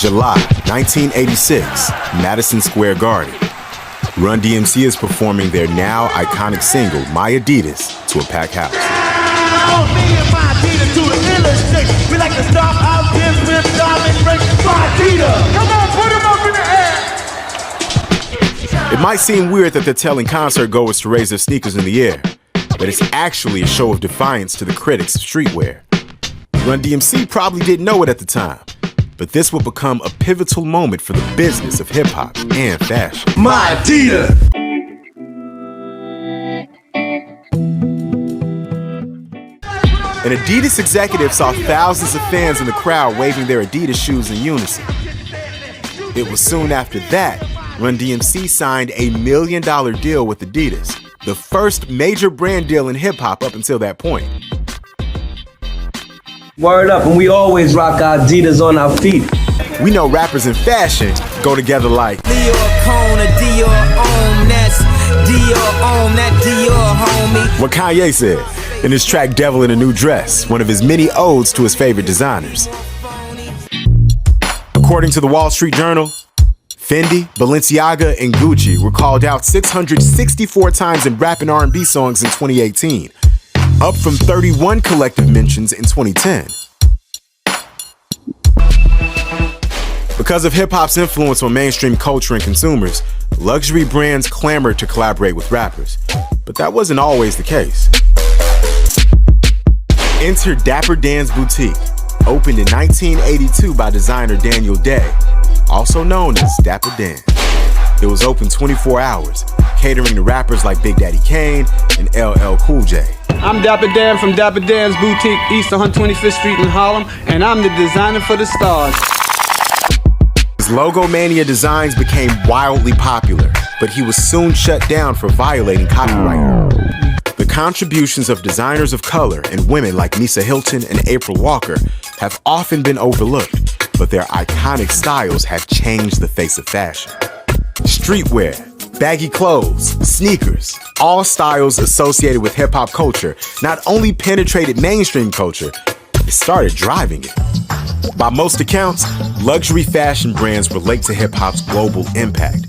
July 1986, Madison Square Garden. Run DMC is performing their now iconic single, My Adidas, to a packed house. Oh, me and my Adidas to the illest chicks. We like to stop out, give, rip, diamond, break, my Adidas. Come on, put them up in the air. It might seem weird that they're telling concert goers to raise their sneakers in the air, but it's actually a show of defiance to the critics of streetwear. Run DMC probably didn't know it at the time, but this would become a pivotal moment for the business of hip-hop and fashion. My Adidas! An Adidas executive saw thousands of fans in the crowd waving their Adidas shoes in unison. It was soon after that, Run DMC signed a $1 million deal with Adidas, the first major brand deal in hip-hop up until that point. Word up, and we always rock our Adidas on our feet. We know rappers and fashion go together like what Kanye said in his track Devil in a New Dress, one of his many odes to his favorite designers. According to the Wall Street Journal, Fendi, Balenciaga, and Gucci were called out 664 times in rap and R&B songs in 2018, up from 31 collective mentions in 2010. Because of hip-hop's influence on mainstream culture and consumers, luxury brands clamored to collaborate with rappers. But that wasn't always the case. Enter Dapper Dan's Boutique, opened in 1982 by designer Daniel Day, also known as Dapper Dan. It was open 24 hours, catering to rappers like Big Daddy Kane and LL Cool J. I'm Dapper Dan from Dapper Dan's Boutique, East 125th Street in Harlem, and I'm the designer for the stars. His Logomania designs became wildly popular, but he was soon shut down for violating copyright. The contributions of designers of color and women like Misa Hilton and April Walker have often been overlooked, but their iconic styles have changed the face of fashion. Streetwear, baggy clothes, sneakers, all styles associated with hip-hop culture not only penetrated mainstream culture, it started driving it. By most accounts, luxury fashion brands relate to hip-hop's global impact.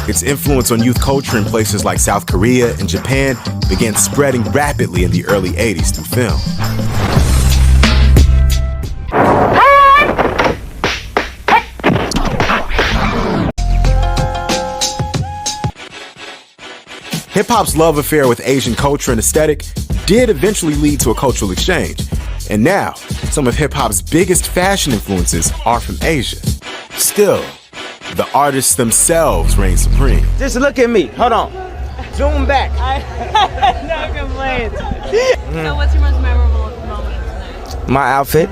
Its influence on youth culture in places like South Korea and Japan began spreading rapidly in the early 80s through film. Hip-hop's love affair with Asian culture and aesthetic did eventually lead to a cultural exchange. And now, some of hip-hop's biggest fashion influences are from Asia. Still, the artists themselves reign supreme. Just look at me. Hold on. Zoom back. No complaints. So what's your most memorable moment tonight? My outfit.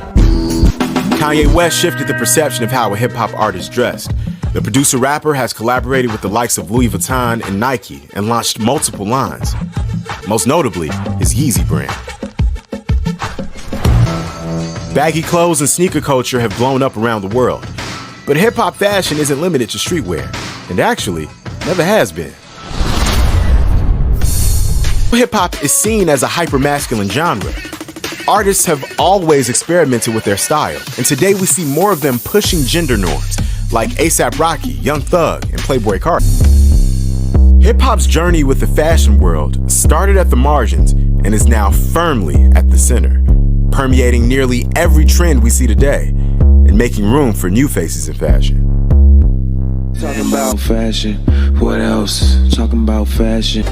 Kanye West shifted the perception of how a hip-hop artist dressed. The producer-rapper has collaborated with the likes of Louis Vuitton and Nike and launched multiple lines, most notably his Yeezy brand. Baggy clothes and sneaker culture have blown up around the world, but hip-hop fashion isn't limited to streetwear, and actually, never has been. Hip-hop is seen as a hyper-masculine genre. Artists have always experimented with their style, and today we see more of them pushing gender norms, like A$AP Rocky, Young Thug, and Playboi Carti. Hip-hop's journey with the fashion world started at the margins and is now firmly at the center, permeating nearly every trend we see today and making room for new faces in fashion. Talking about fashion, what else? Talking about fashion.